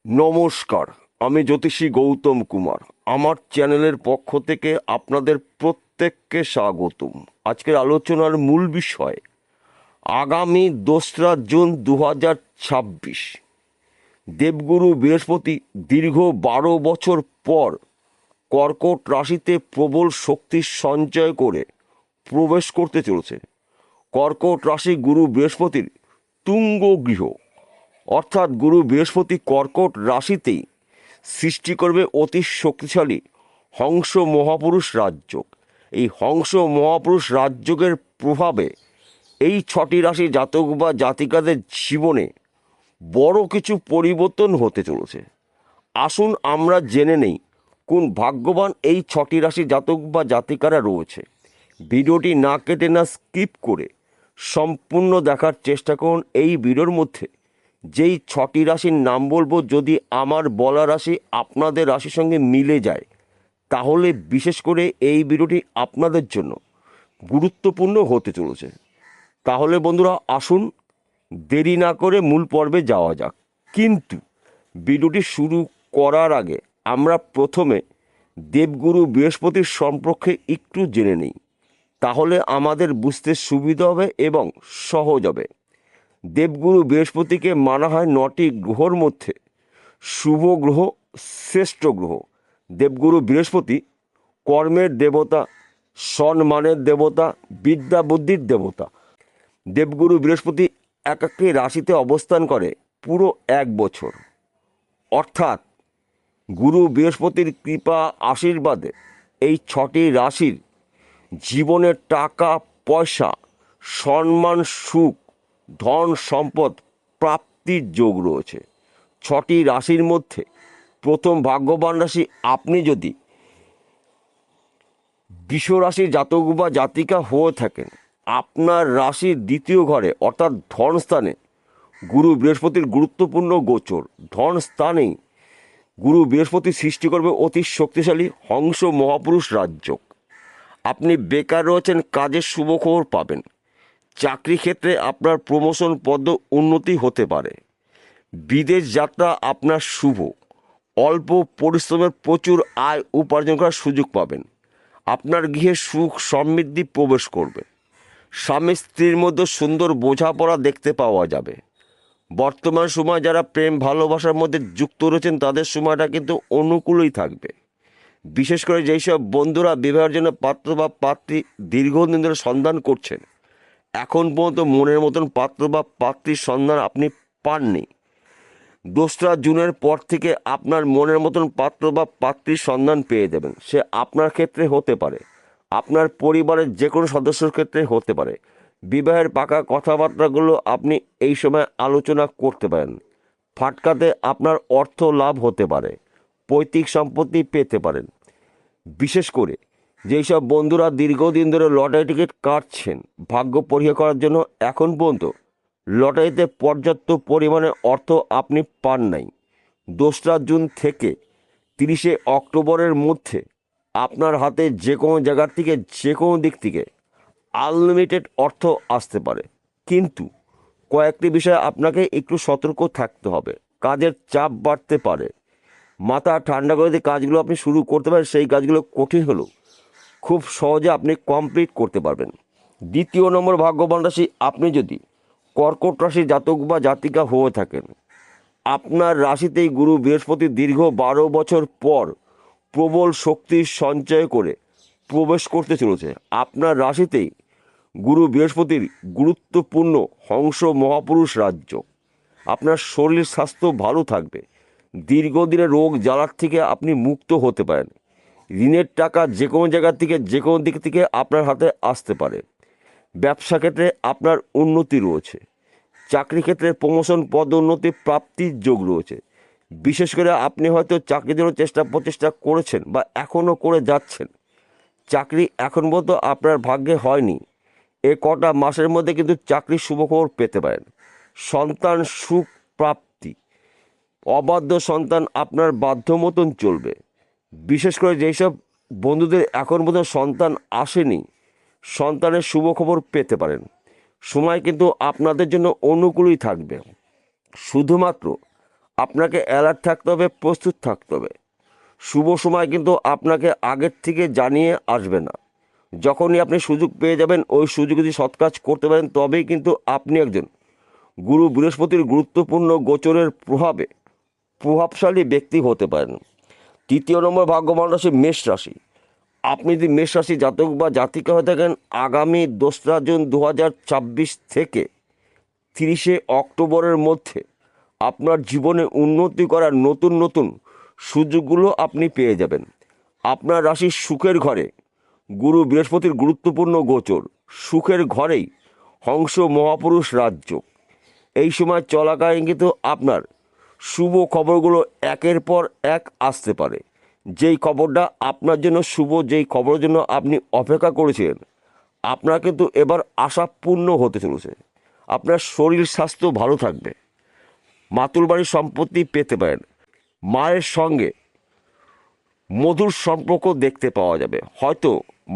নমস্কার, আমি জ্যোতিষী গৌতম কুমার। আমার চ্যানেলের পক্ষ থেকে আপনাদের প্রত্যেককে স্বাগতম। আজকের আলোচনার মূল বিষয় আগামী 2রা জুন 2026 দেবগুরু বৃহস্পতি দীর্ঘ 12 বছর পর কর্কট রাশিতে প্রবল শক্তি সঞ্চয় করে প্রবেশ করতে চলেছে। কর্কট রাশি গুরু বৃহস্পতির তুঙ্গ গৃহ, অর্থাৎ গুরু বৃহস্পতি কর্কট রাশিতেই সৃষ্টি করবে অতি শক্তিশালী হংস মহাপুরুষ রাজযোগ। এই হংস মহাপুরুষ রাজযোগের প্রভাবে এই 6টি রাশি জাতক বা জাতিকাদের জীবনে বড় কিছু পরিবর্তন হতে চলেছে। আসুন আমরা জেনে নেই কোন ভাগ্যবান এই 6টি রাশি জাতক বা জাতিকারা রয়েছে। ভিডিওটি না কেটে না স্কিপ করে সম্পূর্ণ দেখার চেষ্টা করুন। এই ভিডিওর মধ্যে যেই 6টি রাশির নাম বলবো, যদি আমার বলা রাশি আপনাদের রাশির সঙ্গে মিলে যায় তাহলে বিশেষ করে এই ভিডিওটি আপনাদের জন্য গুরুত্বপূর্ণ হতে চলেছে। তাহলে বন্ধুরা আসুন দেরি না করে মূল পর্বে যাওয়া যাক। কিন্তু ভিডিওটি শুরু করার আগে আমরা প্রথমে দেবগুরু বৃহস্পতির সম্পর্কে একটু জেনে নিই, তাহলে আমাদের বুঝতে সুবিধা হবে এবং সহজ হবে। দেবগুরু বৃহস্পতিকে মানা হয় 9টি গ্রহর মধ্যে শুভ গ্রহ, শ্রেষ্ঠ গ্রহ। দেবগুরু বৃহস্পতি কর্মের দেবতা, সম্মানের দেবতা, বিদ্যা বুদ্ধির দেবতা। দেবগুরু বৃহস্পতি একটি রাশিতে অবস্থান করে পুরো 1 বছর, অর্থাৎ গুরু বৃহস্পতির কৃপা আশীর্বাদে এই 6টি রাশির জীবনে টাকা পয়সা, সম্মান, সুখ, ধন সম্পদ প্রাপ্তির যোগ রয়েছে। 6টি রাশির মধ্যে প্রথম ভাগ্যবান রাশি আপনি যদি বৃষ রাশির জাতক বা জাতিকা হয়ে থাকেন, আপনার রাশির দ্বিতীয় ঘরে অর্থাৎ ধন স্থানে গুরু বৃহস্পতির গুরুত্বপূর্ণ গোচর। ধন স্থানেই গুরু বৃহস্পতি সৃষ্টি করবে অতি শক্তিশালী হংস মহাপুরুষ রাজযোগ। আপনি বেকার রয়েছেন, কাজের শুভ খবর পাবেন। চাকরি ক্ষেত্রে আপনার প্রমোশন পদ উন্নতি হতে পারে। বিদেশ যাত্রা আপনার শুভ। অল্প পরিশ্রমের প্রচুর আয় উপার্জন করার সুযোগ পাবেন। আপনার গৃহে সুখ সমৃদ্ধি প্রবেশ করবে। স্বামী স্ত্রীর মধ্যে সুন্দর বোঝাপড়া দেখতে পাওয়া যাবে। বর্তমান সময় যারা প্রেম ভালোবাসার মধ্যে যুক্ত রয়েছেন তাদের সময়টা কিন্তু অনুকূলই থাকবে। বিশেষ করে যেই সব বন্ধুরা বিবাহের জন্য পাত্র বা পাত্রী দীর্ঘদিন ধরে সন্ধান করছেন, এখন পর্যন্ত মনের মতন পাত্র বা পাত্রীর সন্ধান আপনি পাননি, 2রা জুনের পর থেকে আপনার মনের মতন পাত্র বা পাত্রীর সন্ধান পেয়ে যাবেন। সে আপনার ক্ষেত্রে হতে পারে, আপনার পরিবারের যে কোনো সদস্যর ক্ষেত্রে হতে পারে। বিবাহের পাকা কথাবার্তাগুলো আপনি এই সময় আলোচনা করতে পারেন। ফাটকাতে আপনার অর্থ লাভ হতে পারে, পৈতৃক সম্পত্তি পেতে পারেন। বিশেষ করে যেই সব বন্ধুরা দীর্ঘদিন ধরে লটারি টিকিট কাটছেন, ভাগ্য পরীক্ষা করার জন্য এখন পর্যন্ত লটারিতে পর্যাপ্ত পরিমাণে অর্থ আপনি পান নাই, 2রা জুন থেকে 30শে অক্টোবরের মধ্যে আপনার হাতে যে কোনো জায়গার থেকে যে কোনো দিক থেকে আনলিমিটেড অর্থ আসতে পারে। কিন্তু কয়েকটি বিষয়ে আপনাকে একটু সতর্ক থাকতে হবে। কাজের চাপ বাড়তে পারে। মাথা ঠান্ডা করে দিয়ে কাজগুলো আপনি শুরু করতে পারেন, সেই কাজগুলো কঠিন হলেও খুব সহজে আপনি কমপ্লিট করতে পারবেন। 2য় নম্বর ভাগ্যবান রাশি আপনি যদি কর্কট রাশি জাতক বা জাতিকা হয়ে থাকেন, আপনার রাশিতেই গুরু বৃহস্পতি দীর্ঘ 12 বছর পর প্রবল শক্তি সঞ্চয় করে প্রবেশ করতে চলেছে। আপনার রাশিতেই গুরু বৃহস্পতির গুরুত্বপূর্ণ হংস মহাপুরুষ রাজ্য। আপনার শরীর স্বাস্থ্য ভালো থাকবে। দীর্ঘদিনের রোগ জ্বালার থেকে আপনি মুক্ত হতে পারেন। ঋণের টাকা যে কোনো জায়গা থেকে যে কোনো দিক থেকে আপনার হাতে আসতে পারে। ব্যবসা ক্ষেত্রে আপনার উন্নতি রয়েছে। চাকরি ক্ষেত্রে প্রমোশন পদোন্নতি প্রাপ্তির যোগ রয়েছে। বিশেষ করে আপনি হয়তো চাকরির জন্য প্রচেষ্টা করেছেন বা এখনও করে যাচ্ছেন, চাকরি এখন পর্যন্ত আপনার ভাগ্যে হয়নি, এ কটা মাসের মধ্যে কিন্তু চাকরির শুভখবর পেতে পারেন। সন্তান সুখ প্রাপ্তি। অবাধ্য সন্তান আপনার বাধ্য মতন চলবে। বিশেষ করে যেই সব বন্ধুদের এখন পর্যন্ত সন্তান আসেনি, সন্তানের শুভ খবর পেতে পারেন। সময় কিন্তু আপনাদের জন্য অনুকূলই থাকবে। শুধুমাত্র আপনাকে অ্যালার্ট থাকতে হবে, প্রস্তুত থাকতে হবে। শুভ সময় কিন্তু আপনাকে আগের থেকে জানিয়ে আসবে না। যখনই আপনি সুযোগ পেয়ে যাবেন, ওই সুযোগ যদি সৎ কাজ করতে পারেন, তবেই কিন্তু আপনি একজন গুরু বৃহস্পতির গুরুত্বপূর্ণ গোচরের প্রভাবে প্রভাবশালী ব্যক্তি হতে পারেন। 3 নম্বর ভাগ্যবান রাশি মেষ রাশি। আপনি যদি মেষ রাশি জাতক বা জাতিকা হয়ে থাকেন, আগামী 2রা জুন 2026 থেকে 30শে অক্টোবরের মধ্যে আপনার জীবনে উন্নতি করার নতুন নতুন সুযোগগুলো আপনি পেয়ে যাবেন। আপনার রাশির সুখের ঘরে গুরু বৃহস্পতির গুরুত্বপূর্ণ গোচর, সুখের ঘরেই হংস মহাপুরুষ রাজ্য। এই সময় চলাকালীন কিন্তু আপনার শুভ খবরগুলো একের পর এক আসতে পারে। যেই খবরটা আপনার জন্য শুভ, যেই খবরের জন্য আপনি অপেক্ষা করেছিলেন, আপনার কিন্তু এবার আশা পূর্ণ হতে চলেছে। আপনার শরীর স্বাস্থ্য ভালো থাকবে। মাতুল বাড়ির সম্পত্তি পেতে পারেন। মায়ের সঙ্গে মধুর সম্পর্ক দেখতে পাওয়া যাবে। হয়তো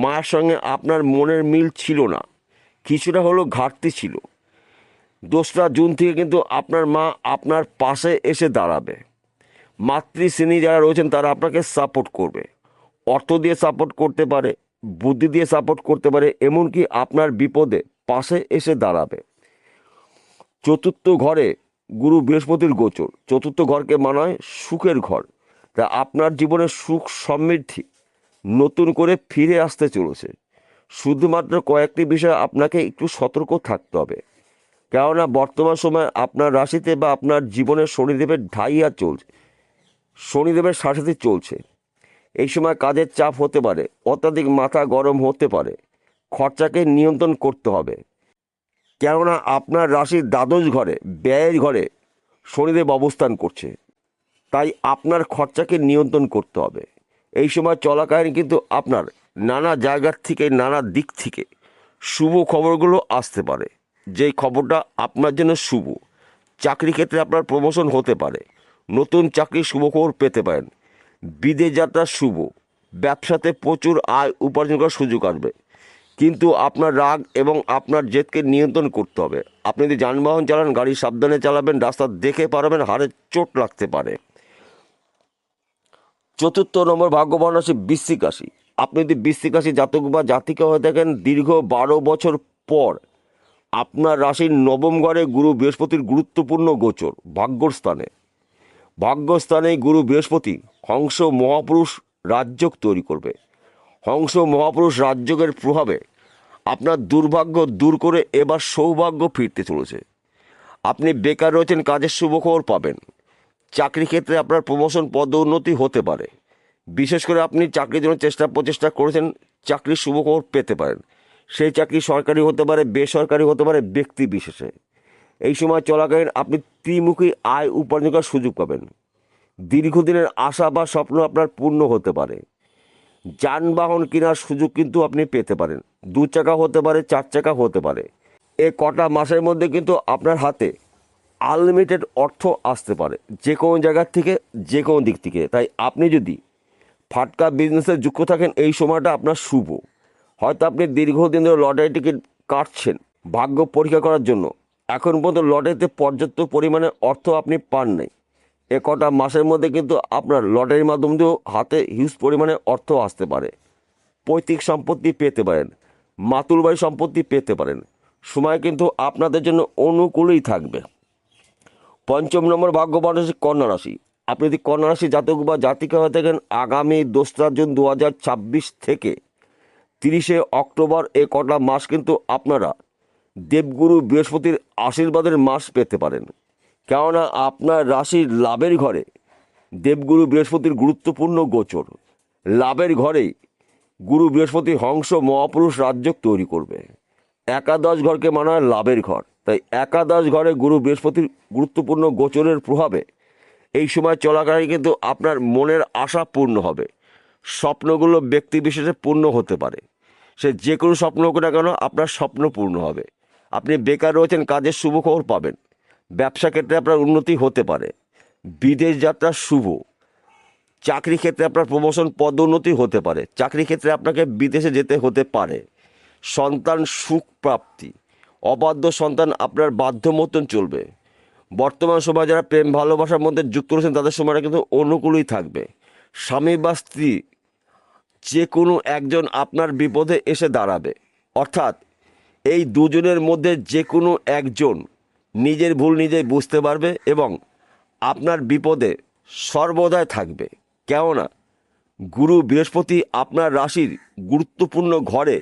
মায়ের সঙ্গে আপনার মনের মিল ছিল না, কিছুটা হলেও ঘাটতি ছিল। 2রা জুন থেকে কিন্তু আপনার মা আপনার পাশে এসে দাঁড়াবে। মাতৃশ্রেণী যারা রয়েছেন তারা আপনাকে সাপোর্ট করবে। অর্থ দিয়ে সাপোর্ট করতে পারে, বুদ্ধি দিয়ে সাপোর্ট করতে পারে, এমনকি আপনার বিপদে পাশে এসে দাঁড়াবে। 4র্থ ঘরে গুরু বৃহস্পতির গোচর। 4র্থ ঘরকে মানা হয় সুখের ঘর। তা আপনার জীবনে সুখ সমৃদ্ধি নতুন করে ফিরে আসতে চলেছে। শুধুমাত্র কয়েকটি বিষয় আপনাকে একটু সতর্ক থাকতে হবে, কেননা বর্তমান সময়ে আপনার রাশিতে বা আপনার জীবনে শনিদেবের ঢাইয়া চলছে, শনিদেবের সাথে চলছে। এই সময় কাজের চাপ হতে পারে, অত্যাধিক মাথা গরম হতে পারে। খরচাকে নিয়ন্ত্রণ করতে হবে, কেননা আপনার রাশির দ্বাদশ ঘরে ব্যয়ের ঘরে শনিদেব অবস্থান করছে। তাই আপনার খরচাকে নিয়ন্ত্রণ করতে হবে। এই সময় চলাকালীন কিন্তু আপনার নানা জায়গার থেকে, নানা দিক থেকে শুভ খবরগুলো আসতে পারে। যেই খবরটা আপনার জন্য শুভ, চাকরি ক্ষেত্রে আপনার প্রমোশন হতে পারে, নতুন চাকরির শুভ খবর পেতে পারেন। বিদেশ যাত্রা শুভ, ব্যবসাতে প্রচুর আয় উপার্জন করার সুযোগ আসবে। কিন্তু আপনার রাগ এবং আপনার জেদকে নিয়ন্ত্রণ করতে হবে। আপনি যদি যানবাহন চালান, গাড়ি সাবধানে চালাবেন, রাস্তা দেখে পারবেন, হাড়ে চোট লাগতে পারে। 4র্থ নম্বর ভাগ্যবান রাশি বৃশ্চিক রাশি। আপনি যদি বৃশ্চিক রাশি জাতক বা জাতিকা হয়ে থাকেন, দীর্ঘ 12 বছর পর আপনার রাশির 9ম ঘরে গুরু বৃহস্পতির গুরুত্বপূর্ণ গোচর। ভাগ্যস্থানে গুরু বৃহস্পতি হংস মহাপুরুষ রাজযোগ তৈরি করবে। হংস মহাপুরুষ রাজযোগের প্রভাবে আপনার দুর্ভাগ্য দূর করে এবার সৌভাগ্য ফিরতে চলেছে। আপনি বেকার রয়েছেন, কাজের শুভ খবর পাবেন। চাকরি ক্ষেত্রে আপনার প্রমোশন পদোন্নতি হতে পারে। বিশেষ করে আপনি চাকরির জন্য প্রচেষ্টা করেছেন, চাকরির শুভ খবর পেতে পারেন। সেই চাকরি সরকারি হতে পারে, বেসরকারি হতে পারে, ব্যক্তি বিশেষে। এই সময় চলাকালীন আপনি ত্রিমুখী আয় উপার্জন করার সুযোগ পাবেন। দীর্ঘদিনের আশা বা স্বপ্ন আপনার পূর্ণ হতে পারে। যানবাহন কেনার সুযোগ কিন্তু আপনি পেতে পারেন। 2 চাকা হতে পারে, 4 চাকা হতে পারে। এ কটা মাসের মধ্যে কিন্তু আপনার হাতে আনলিমিটেড অর্থ আসতে পারে, যে কোনো জায়গার থেকে, যে কোনো দিক থেকে। তাই আপনি যদি ফাটকা বিজনেসে যুক্ত থাকেন, এই সময়টা আপনার শুভ। হয়তো আপনি দীর্ঘদিন ধরে লটারি টিকিট কাটছেন ভাগ্য পরীক্ষা করার জন্য, এখন পর্যন্ত লটারিতে পর্যাপ্ত পরিমাণে অর্থ আপনি পান নাই। এ কটা মাসের মধ্যে কিন্তু আপনার লটারির মাধ্যম দিয়েও হাতে হিউজ পরিমাণে অর্থ আসতে পারে। পৈতৃক সম্পত্তি পেতে পারেন, মাতুল বাড়ি সম্পত্তি পেতে পারেন। সময় কিন্তু আপনাদের জন্য অনুকূলেই থাকবে। 5ম নম্বর ভাগ্যবান রাশি কন্যা রাশি। আপনি যদি কন্যা রাশি জাতক বা জাতিকা হয়ে থাকেন, আগামী 2রা জুন 2026 থেকে 30শে অক্টোবর এ কটা মাস কিন্তু আপনারা দেবগুরু বৃহস্পতির আশীর্বাদের মাস পেতে পারেন। কেননা আপনার রাশির লাভের ঘরে দেবগুরু বৃহস্পতির গুরুত্বপূর্ণ গোচর। লাভের ঘরেই গুরু বৃহস্পতি হংস মহাপুরুষ রাজযোগ তৈরি করবে। একাদশ ঘরকে মানা হয় লাভের ঘর। তাই একাদশ ঘরে গুরু বৃহস্পতির গুরুত্বপূর্ণ গোচরের প্রভাবে এই সময় চলাকালীন কিন্তু আপনার মনের আশা পূর্ণ হবে। স্বপ্নগুলো ব্যক্তি বিশেষে পূর্ণ হতে পারে। সে যে কোনো স্বপ্ন হোক না কেন, আপনার স্বপ্ন পূর্ণ হবে। আপনি বেকার রয়েছেন, কাজের শুভ খবর পাবেন। ব্যবসা ক্ষেত্রে আপনার উন্নতি হতে পারে। বিদেশ যাত্রা শুভ। চাকরি ক্ষেত্রে আপনার প্রমোশন পদোন্নতি হতে পারে। চাকরি ক্ষেত্রে আপনাকে বিদেশে যেতে হতে পারে। সন্তান সুখ প্রাপ্তি। অবাধ্য সন্তান আপনার বাধ্য মতন চলবে। বর্তমান সময় যারা প্রেম ভালোবাসার মধ্যে যুক্ত রয়েছেন তাদের সময়টা কিন্তু অনুকূলই থাকবে। স্বামী বা স্ত্রী যে কোনো একজন আপনার বিপদে এসে দাঁড়াবে, অর্থাৎ এই দুজনের মধ্যে যে কোনো একজন নিজের ভুল নিজেই বুঝতে পারবে এবং আপনার বিপদে সর্বদাই থাকবে। কেননা গুরু বৃহস্পতি আপনার রাশির গুরুত্বপূর্ণ ঘরে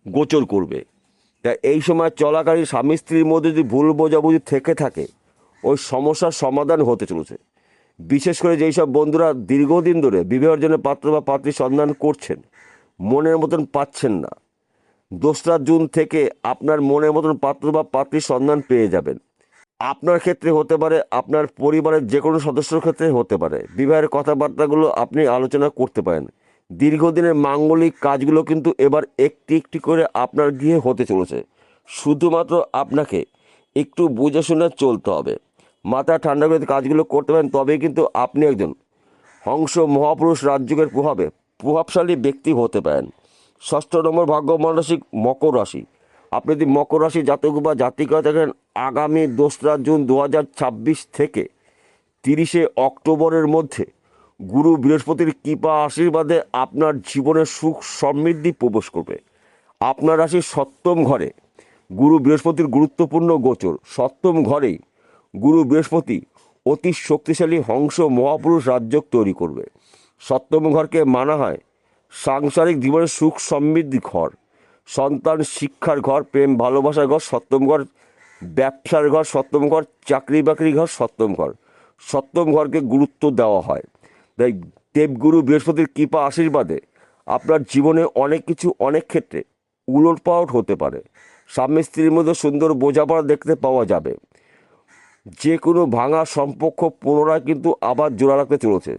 গোচর করবে। তাই এই সময় চলাকালীন স্বামী স্ত্রীর মধ্যে যদি ভুল বোঝাবুঝি থেকে থাকে, ওই সমস্যার সমাধান হতে চলেছে। বিশেষ করে যেই সব বন্ধুরা দীর্ঘদিন ধরে বিবাহের জন্য পাত্র বা পাত্রী সন্ধান করছেন, মনের মতন পাচ্ছেন না, 2রা জুন থেকে আপনার মনের মতন পাত্র বা পাত্রীর সন্ধান পেয়ে যাবেন। আপনার ক্ষেত্রে হতে পারে, আপনার পরিবারের যে কোনো সদস্যর ক্ষেত্রে হতে পারে। বিবাহের কথাবার্তাগুলো আপনি আলোচনা করতে পারেন। দীর্ঘদিনের মাঙ্গলিক কাজগুলো কিন্তু এবার একটি একটি করে আপনার গৃহে হতে চলেছে। শুধুমাত্র আপনাকে একটু বুঝে শুনে চলতে হবে, মাথা ঠান্ডা করে কাজগুলো করতে পারেন, তবেই কিন্তু আপনি একজন হংস মহাপুরুষ রাজযোগের প্রভাবশালী ব্যক্তি হতে পারেন। 6 নম্বর ভাগ্যবান রাশি মকর রাশি। আপনি যদি মকর রাশি জাতক বা জাতিকা থাকেন, আগামী 2রা জুন 2026 থেকে 30শে অক্টোবরের মধ্যে গুরু বৃহস্পতির কৃপা আশীর্বাদে আপনার জীবনে সুখ সমৃদ্ধি প্রবেশ করবে। আপনার রাশির 7ম ঘরে গুরু বৃহস্পতির গুরুত্বপূর্ণ গোচর। 7ম ঘরেই গুরু বৃহস্পতি অতি শক্তিশালী হংস মহাপুরুষ রাজযোগ তৈরি করবে। 7ম ঘরকে মানা হয় সাংসারিক জীবনের সুখ সমৃদ্ধি ঘর, সন্তান শিক্ষার ঘর, প্রেম ভালোবাসার ঘর। 7ম ঘর ব্যবসার ঘর, 7ম ঘর চাকরি বাকরি ঘর, 7ম ঘর। 7ম ঘরকে গুরুত্ব দেওয়া হয়। তাই দেবগুরু বৃহস্পতির কৃপা আশীর্বাদে আপনার জীবনে অনেক কিছু অনেক ক্ষেত্রে উলটপালট হতে পারে। স্বামী স্ত্রীর মধ্যে সুন্দর বোঝাপড়া দেখতে পাওয়া যাবে। যে কোনো ভাঙা সম্পর্ক পুনরায় কিন্তু আবার জোড়া রাখতে চলেছে।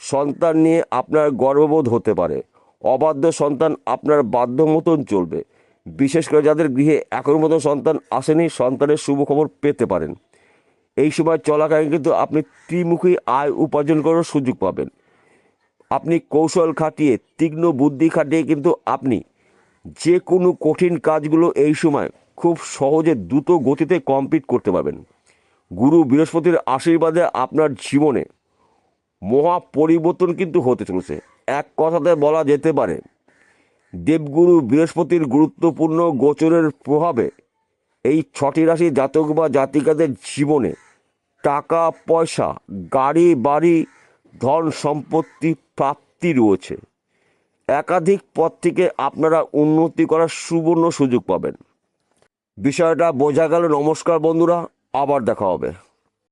সন্তান নিয়ে আপনার গর্ববোধ হতে পারে। অবাধ্য সন্তান আপনার বাধ্য মতন চলবে। বিশেষ করে যাদের গৃহে এখনও মতো সন্তান আসেনি, সন্তানের শুভ খবর পেতে পারেন। এই সময় চলাকালীন কিন্তু আপনি ত্রিমুখী আয় উপার্জন করার সুযোগ পাবেন। আপনি কৌশল খাটিয়ে, তীক্ষ্ণ বুদ্ধি খাটিয়ে কিন্তু আপনি যে কোনো কঠিন কাজগুলো এই সময় খুব সহজে দ্রুত গতিতে কমপ্লিট করতে পারবেন। গুরু বৃহস্পতির আশীর্বাদে আপনার জীবনে মহা পরিবর্তন কিন্তু হতে চলেছে। এক কথাতে বলা যেতে পারে, দেবগুরু বৃহস্পতির গুরুত্বপূর্ণ গোচরের প্রভাবে এই 6টি রাশি জাতক বা জাতিকাদের জীবনে টাকা পয়সা, গাড়ি বাড়ি, ধন সম্পত্তি প্রাপ্তি রয়েছে। একাধিক পথ থেকে আপনারা উন্নতি করার সুবর্ণ সুযোগ পাবেন। বিষয়টা বোঝা গেল। নমস্কার বন্ধুরা, আবার দেখা হবে।